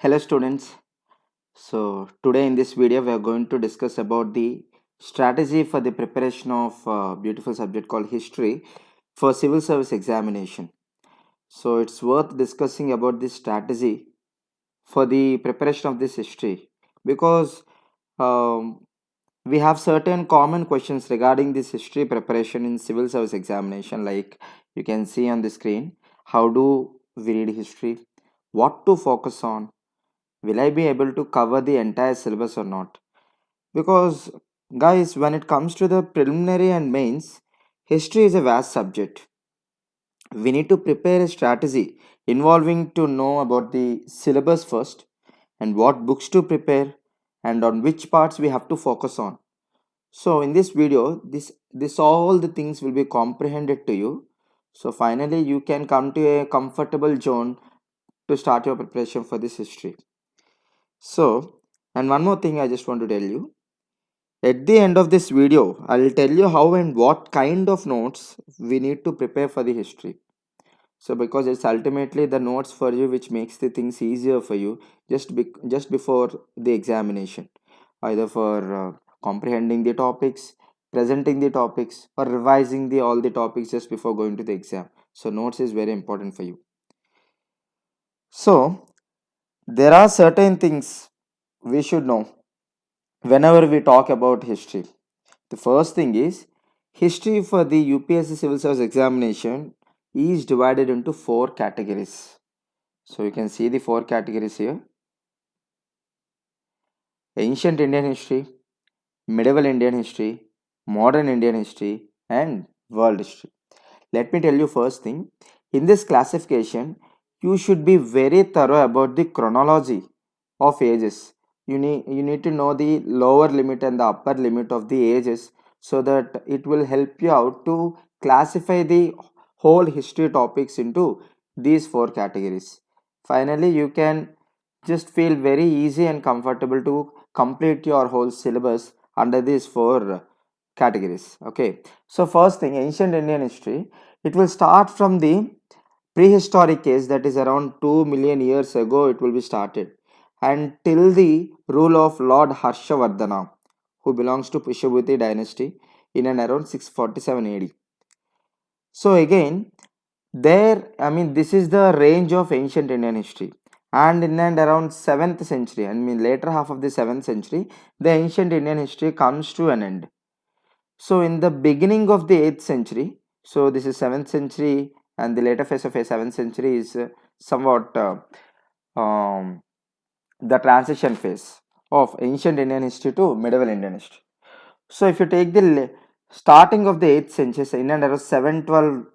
Hello students. So today in this video we are going to discuss about the strategy for the preparation of a beautiful subject called history for civil service examination. So it's worth discussing about this strategy for the preparation of this history because um, we have certain common questions regarding this history preparation in civil service examination, like you can see on the screen. How do we read history? What to focus on? Will I be able to cover the entire syllabus or not? Because, guys, when it comes to the preliminary and mains, history is a vast subject. We need to prepare a strategy involving to know about the syllabus first and what books to prepare and on which parts we have to focus on. So in this video, this all the things will be comprehended to you. So finally you can come to a comfortable zone to start your preparation for this history. So, and one more thing I just want to tell you. At the end of this video, I will tell you how and what kind of notes we need to prepare for the history. So, because it's ultimately the notes for you which makes the things easier for you just before the examination, either for comprehending the topics, presenting the topics, or revising the all the topics just before going to the exam. So, notes is very important for you. So, there are certain things we should know whenever we talk about history. The first thing is history for the UPSC Civil Service examination is divided into four categories. So you can see the four categories here: ancient Indian history, medieval Indian history, modern Indian history, and world history. Let me tell you first thing. In this classification, you should be very thorough about the chronology of ages. You need to know the lower limit and the upper limit of the ages so that it will help you out to classify the whole history topics into these four categories. Finally, you can just feel very easy and comfortable to complete your whole syllabus under these four categories. Okay, so first thing, ancient Indian history. It will start from the prehistoric age, that is around 2 million years ago it will be started, and till the rule of Lord Harshavardhana, who belongs to Pushyabhuti dynasty in and around 647 AD. So again, this is the range of ancient Indian history. And in and around 7th century, later half of the 7th century, the ancient Indian history comes to an end. So in the beginning of the 8th century, so this is 7th century and the later phase of a 7th century is somewhat um, the transition phase of ancient Indian history to medieval Indian history. So if you take the starting of the 8th century, so in and around 712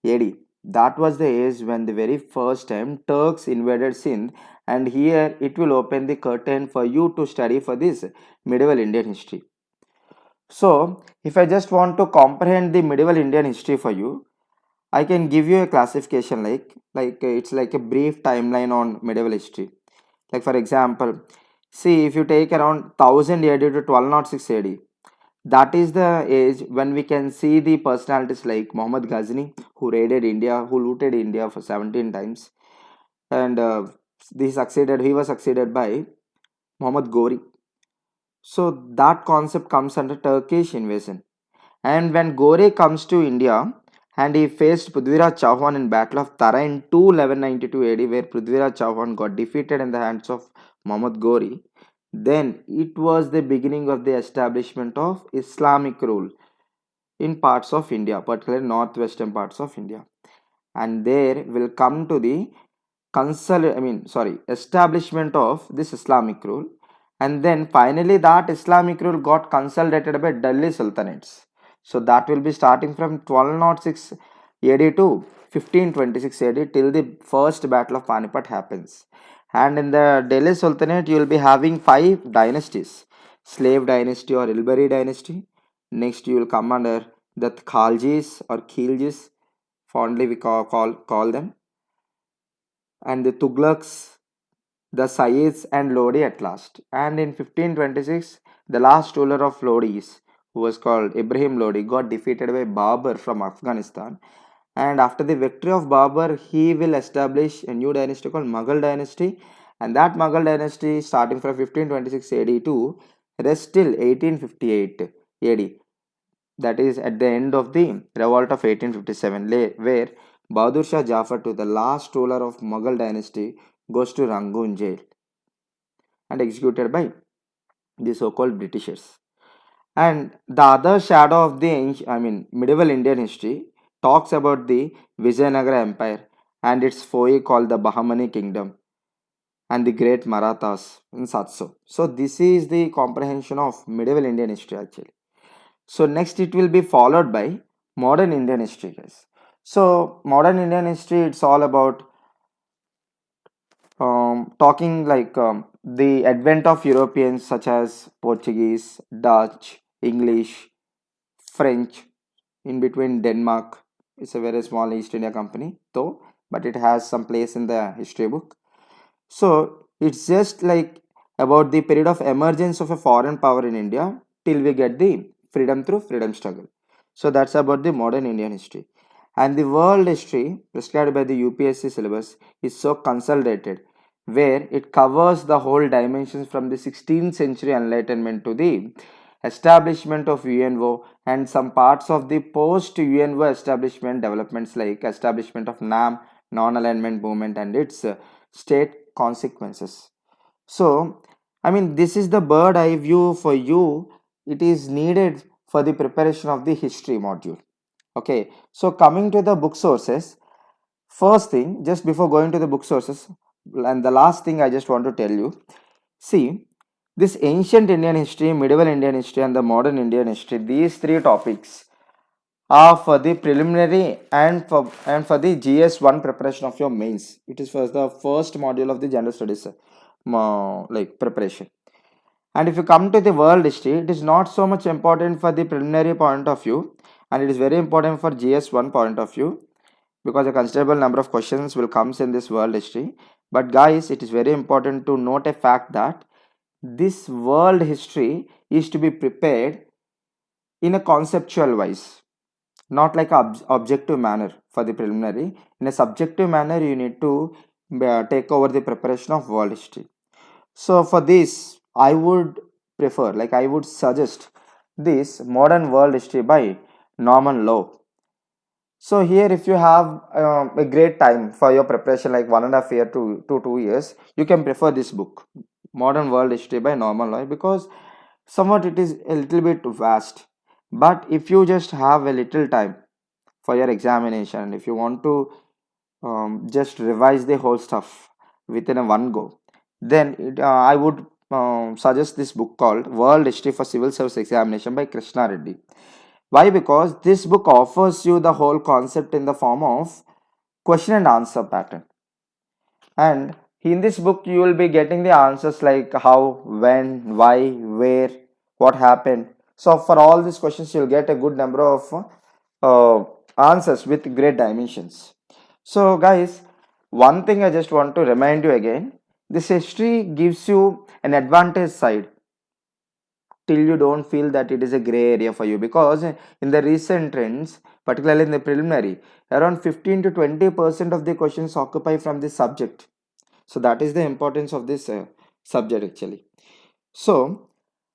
AD, that was the age when the very first time Turks invaded Sindh, and here it will open the curtain for you to study for this medieval Indian history. So, if I just want to comprehend the medieval Indian history for you, I can give you a classification it's like a brief timeline on medieval history. Like for example, see if you take around 1000 AD to 1206 AD, that is the age when we can see the personalities like Muhammad Ghazni, who raided India, who looted India for 17 times, and he was succeeded by Muhammad Gori. So that concept comes under Turkish invasion. And when Gore comes to India and he faced Prithviraj Chauhan in Battle of Tara in 1192 AD, where Prithviraj Chauhan got defeated in the hands of Muhammad Gori, then it was the beginning of the establishment of Islamic rule in parts of India, particularly northwestern parts of India. And there will come to the establishment of this Islamic rule. And then finally that Islamic rule got consolidated by Delhi Sultanates. So that will be starting from 1206 AD to 1526 AD till the first battle of Panipat happens. And in the Delhi Sultanate, you will be having five dynasties: Slave dynasty or Ilbari dynasty. Next, you will come under the Khaljis or Khiljis, fondly we call them, and the Tughlaqs, the Sayyids, and Lodi at last. And in 1526, the last ruler of Lodis, who was called Ibrahim Lodi, got defeated by Babur from Afghanistan. And after the victory of Babur, he will establish a new dynasty called Mughal dynasty. And that Mughal dynasty starting from 1526 AD to rest till 1858 AD. That is at the end of the revolt of 1857, where Bahadur Shah Jafar, to the last ruler of Mughal dynasty, goes to Rangoon jail and executed by the so-called Britishers. And the other shadow of the medieval Indian history talks about the Vijayanagara Empire and its foe called the Bahmani Kingdom and the great Marathas in Satso. So this is the comprehension of medieval Indian history actually. So next it will be followed by modern Indian history, guys. So modern Indian history, it's all about talking like the advent of Europeans such as Portuguese, Dutch, English, French, in between Denmark. It's a very small East India company though, but it has some place in the history book. So it's just like about the period of emergence of a foreign power in India till we get the freedom through freedom struggle. So that's about the modern Indian history. And the world history prescribed by the UPSC syllabus is so consolidated, where it covers the whole dimensions from the 16th century enlightenment to the establishment of UNO and some parts of the post UNO establishment developments like establishment of NAM, non-alignment movement, and its state consequences. So, this is the bird eye view for you. It is needed for the preparation of the history module. Okay, so coming to the book sources, first thing, just before going to the book sources, and the last thing I just want to tell you, see, this ancient Indian history, medieval Indian history, and the modern Indian history, these three topics are for the preliminary and for the GS1 preparation of your mains. It is for the first module of the general studies like preparation. And if you come to the world history, it is not so much important for the preliminary point of view, and it is very important for GS1 point of view because a considerable number of questions will comes in this world history. But guys, it is very important to note a fact that this world history is to be prepared in a conceptual wise, not like objective manner for the preliminary. In a subjective manner, you need to take over the preparation of world history. So for this, I would prefer, like I would suggest this modern world history by Norman Lowe. So here, if you have a great time for your preparation, like 1.5 year to 2 years, you can prefer this book, Modern World History by Norman Lowe, because somewhat it is a little bit vast. But if you just have a little time for your examination, if you want to just revise the whole stuff within a one go, then I would suggest this book called World History for Civil Service Examination by Krishna Reddy. Why? Because this book offers you the whole concept in the form of question and answer pattern. And in this book, you will be getting the answers like how, when, why, where, what happened. So for all these questions, you'll get a good number of answers with great dimensions. So guys, one thing I just want to remind you again, this history gives you an advantage side till you don't feel that it is a gray area for you, because in the recent trends, particularly in the preliminary, around 15 to 20% of the questions occupy from this subject. So that is the importance of this subject actually. So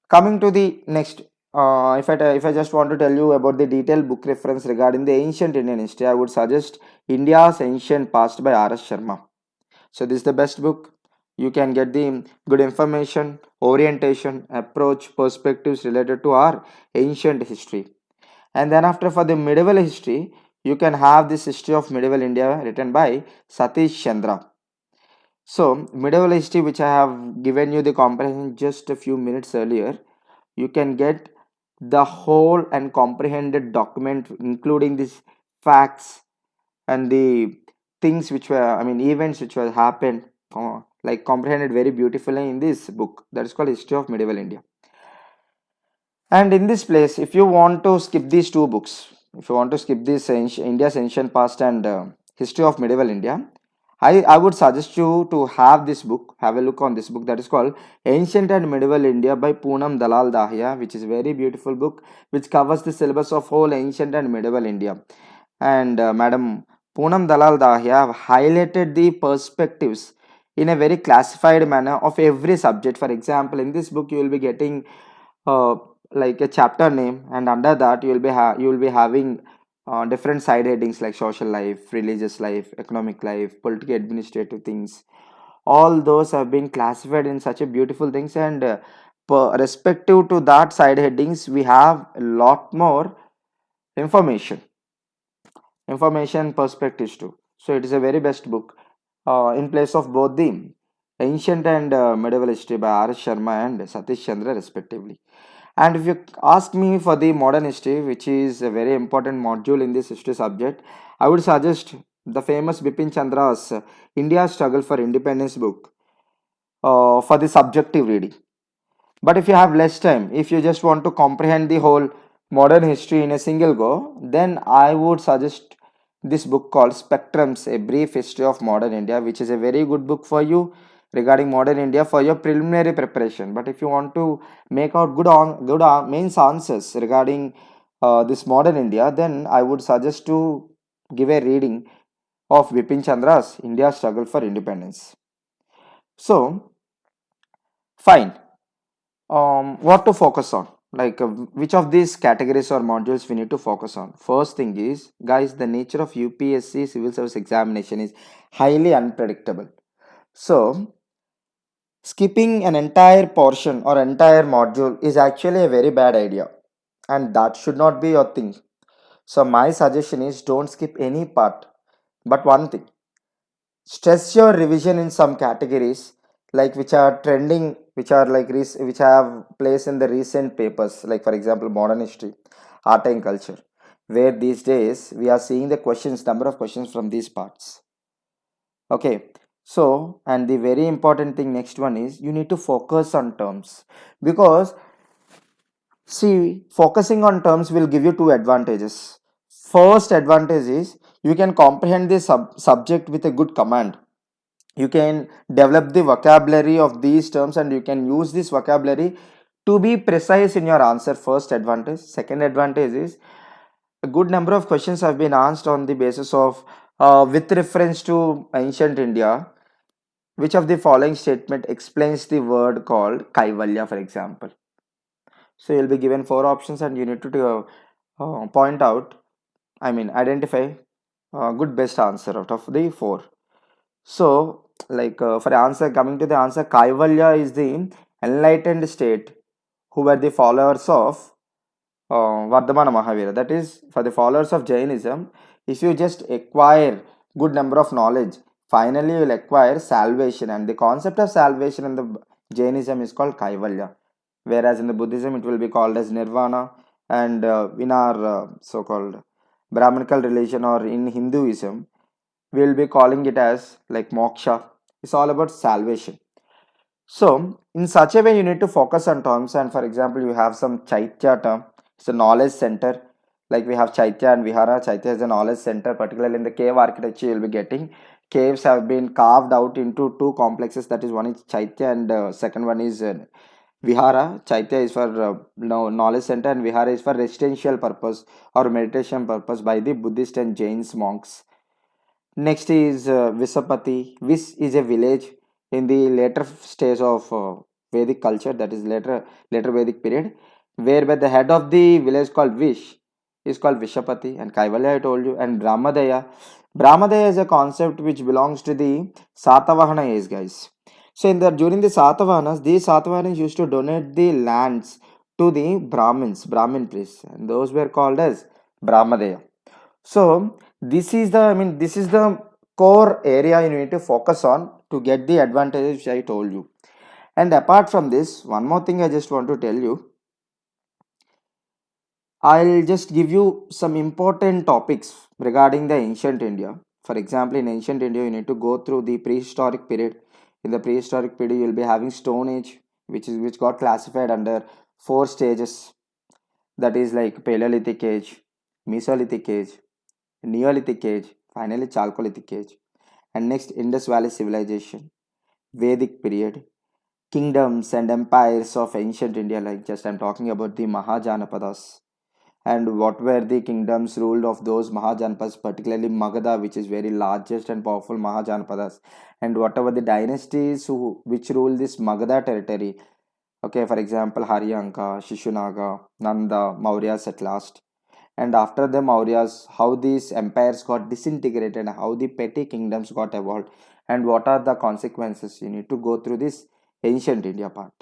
coming to the next, if I just want to tell you about the detailed book reference regarding the ancient Indian history, I would suggest India's Ancient Past by R.S. Sharma. So this is the best book. You can get the good information, orientation, approach, perspectives related to our ancient history. And then after, for the medieval history, you can have this History of Medieval India written by Satish Chandra. So medieval history, which I have given you the comprehension just a few minutes earlier, you can get the whole and comprehended document, including these facts and the things which were, events which were happened, like comprehended very beautifully in this book that is called History of Medieval India. And in this place, if you want to skip these two books, if you want to skip this India's Ancient Past and History of Medieval India, I would suggest you to have this book, have a look on this book that is called Ancient and Medieval India by Poonam Dalal Dahiya, which is a very beautiful book which covers the syllabus of whole ancient and medieval India. And Madam Poonam Dalal Dahiya have highlighted the perspectives in a very classified manner of every subject. For example, in this book you will be getting uh, like a chapter name, and under that you will be having different side headings like social life, religious life, economic life, political, administrative things. All those have been classified in such a beautiful things, and respective to that side headings we have a lot more information, perspectives too. So it is a very best book in place of both the ancient and medieval history by R. S. Sharma and Satish Chandra respectively. And if you ask me for the modern history, which is a very important module in this history subject, I would suggest the famous Bipin Chandra's India's Struggle for Independence book for the subjective reading. But if you have less time, if you just want to comprehend the whole modern history in a single go, then I would suggest this book called Spectrums, A Brief History of Modern India, which is a very good book for you regarding modern India for your preliminary preparation. But if you want to make out good mains answers regarding this modern India, then I would suggest to give a reading of Bipin Chandra's India's Struggle for Independence. So, fine. What to focus on, like which of these categories or modules we need to focus on. First thing is, guys, the nature of UPSC civil service examination is highly unpredictable. So skipping an entire portion or entire module is actually a very bad idea, and that should not be your thing. So my suggestion is, don't skip any part, but one thing, stress your revision in some categories like which are trending, which are like which have place in the recent papers, like for example modern history, art and culture, where these days we are seeing the questions, number of questions from these parts. Okay, so and the very important thing next one is, you need to focus on terms, because see, focusing on terms will give you two advantages. First advantage is, you can comprehend the subject with a good command. You can develop the vocabulary of these terms, and you can use this vocabulary to be precise in your answer. First advantage. Second advantage is, a good number of questions have been asked on the basis of with reference to ancient India. Which of the following statement explains the word called kaivalya, for example? So you'll be given four options, and you need to point out, I mean identify a good best answer out of the four. So, like for answer, coming to the answer, Kaivalya is the enlightened state who were the followers of Vardhamana Mahavira. That is, for the followers of Jainism, if you just acquire good number of knowledge, finally you will acquire salvation. And the concept of salvation in the Jainism is called Kaivalya. Whereas in the Buddhism, it will be called as Nirvana. And in our so-called Brahminical religion or in Hinduism, we will be calling it as like moksha. It's all about salvation. So in such a way, you need to focus on terms. And for example, you have some chaitya term. It's a knowledge center. Like we have chaitya and vihara. Chaitya is a knowledge center, particularly in the cave architecture you'll be getting. Caves have been carved out into two complexes. That is, one is chaitya and second one is vihara. Chaitya is for knowledge center, and vihara is for residential purpose or meditation purpose by the Buddhist and Jains monks. Next is Visapati. Vis is a village in the later stage of Vedic culture, that is later Vedic period, whereby the head of the village called Vish is called Vishapati, and Kaivalya I told you, and Brahmadaya. Brahmadaya is a concept which belongs to the Satavahana age, guys. So in the during the Satavahanas, these Satavahanas used to donate the lands to the Brahmin priests, and those were called as Brahmadaya. So this is the core area you need to focus on to get the advantages which I told you. And apart from this, one more thing I just want to tell you. I'll just give you some important topics regarding the ancient India. For example, in ancient India, you need to go through the prehistoric period. In the prehistoric period, you'll be having Stone Age, which got classified under four stages. That is like Paleolithic Age, Mesolithic Age, Neolithic Age, finally Chalcolithic Age, and next Indus Valley Civilization, Vedic period, kingdoms and empires of ancient India, like just I'm talking about the Mahajanapadas, and what were the kingdoms ruled of those Mahajanapadas, particularly Magadha, which is very largest and powerful Mahajanapadas, and whatever the dynasties which rule this Magadha territory. Okay, for example, Haryanka, Shishunaga, Nanda, Mauryas at last. And after the Mauryas, how these empires got disintegrated, how the petty kingdoms got evolved, and what are the consequences. You need to go through this ancient India part.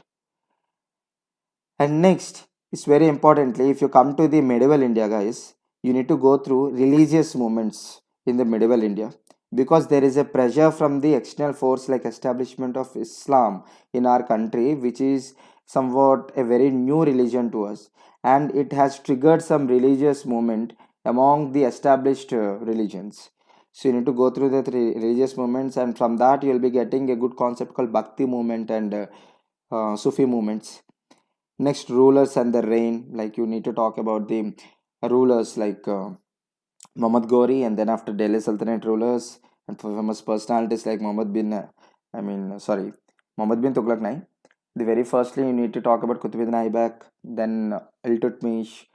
And next, it's very importantly, if you come to the medieval India, guys, you need to go through religious movements in the medieval India, because there is a pressure from the external force like establishment of Islam in our country, which is somewhat a very new religion to us, and it has triggered some religious movement among the established religions. So you need to go through the three religious movements, and from that you will be getting a good concept called Bhakti movement and Sufi movements. Next, rulers and the reign. Like you need to talk about the rulers like Muhammad Ghori, and then after Delhi Sultanate rulers and famous personalities like Muhammad bin Tughlaq Naik. The very firstly, you need to talk about Qutbuddin Aibak, then Iltutmish,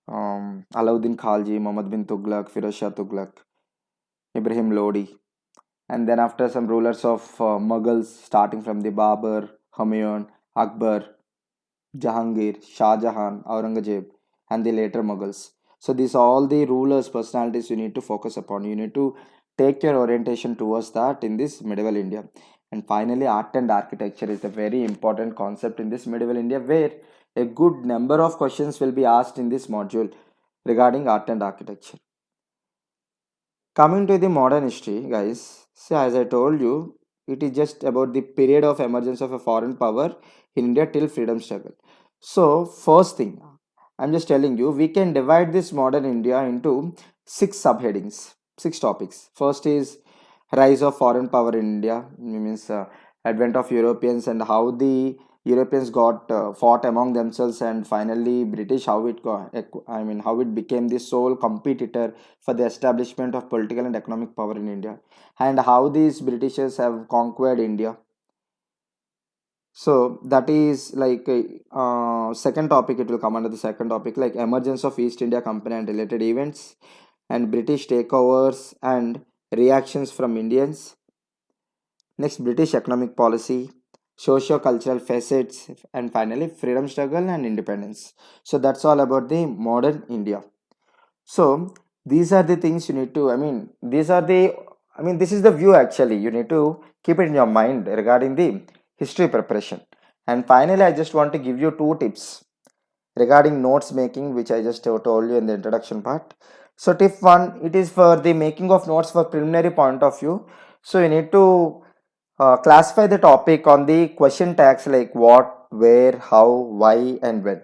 Alauddin Khalji, Muhammad bin Tughlaq, Firoz Shah Tughlaq, Ibrahim Lodi, and then after some rulers of Mughals, starting from the Babur, Humayun, Akbar, Jahangir, Shah Jahan, Aurangzeb, and the later Mughals. So these are all the rulers, personalities you need to focus upon. You need to take your orientation towards that in this medieval India. And finally, art and architecture is a very important concept in this medieval India, where a good number of questions will be asked in this module regarding art and architecture. Coming to the modern history, guys, so as I told you, it is just about the period of emergence of a foreign power in India till freedom struggle. So, first thing, I'm just telling you, we can divide this modern India into six subheadings, six topics. First is rise of foreign power in India, means advent of Europeans and how the Europeans got fought among themselves, and finally British how it got, how it became the sole competitor for the establishment of political and economic power in India, and how these Britishers have conquered India. So that is like second topic. It will come under the second topic, like emergence of East India Company and related events, and British takeovers and reactions from Indians. Next, British economic policy, socio-cultural facets, and finally freedom struggle and independence. So that's all about the modern India. So these are the things you need to, this is the view actually. You need to keep it in your mind regarding the history preparation. And finally, I just want to give you two tips regarding notes making, which I just told you in the introduction part. So tip one, it is for the making of notes for preliminary point of view. So you need to classify the topic on the question tags like what, where, how, why, and when.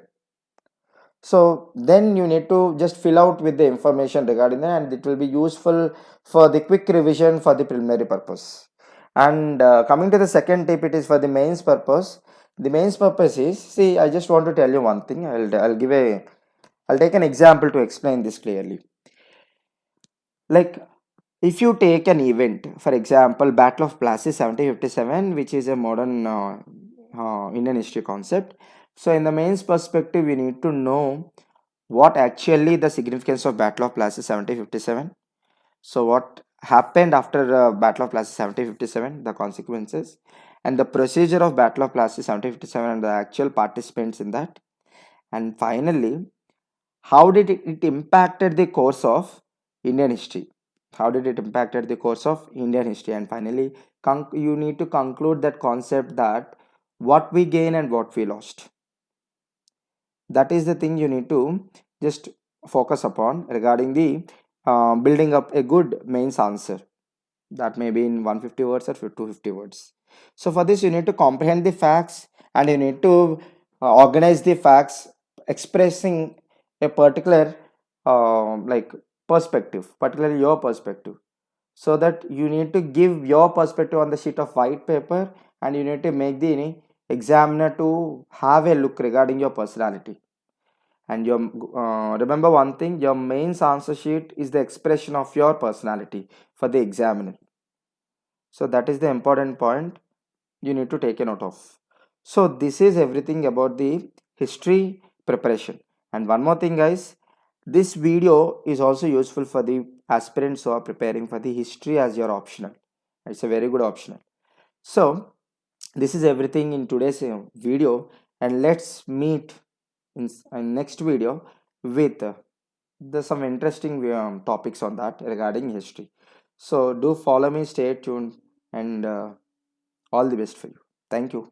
So then you need to just fill out with the information regarding that, and it will be useful for the quick revision for the preliminary purpose. And coming to the second tip, it is for the mains purpose. The mains purpose is, see, I just want to tell you one thing. I'll take an example to explain this clearly. Like if you take an event, for example, Battle of Plassey 1757, which is a modern Indian history concept. So in the mains perspective, we need to know what actually the significance of Battle of Plassey 1757. So what happened after Battle of Plassey 1757, the consequences, and the procedure of Battle of Plassey 1757 and the actual participants in that. And finally, how did it impacted the course of Indian history? How did it impacted the course of Indian history? And finally, you need to conclude that concept, that what we gain and what we lost. That is the thing you need to just focus upon regarding the building up a good mains answer. That may be in 150 words or 250 words. So for this, you need to comprehend the facts, and you need to organize the facts expressing a particular like perspective, particularly your perspective, so that you need to give your perspective on the sheet of white paper, and you need to make the examiner to have a look regarding your personality. And your remember one thing, your mains answer sheet is the expression of your personality for the examiner. So that is the important point you need to take a note of. So this is everything about the history preparation. And one more thing, guys, This video is also useful for the aspirants who are preparing for the history as your optional. It's a very good optional. So this is everything in today's video, and let's meet in next video with there's some interesting topics on that regarding history. So do follow me, stay tuned, and all the best for you. Thank you.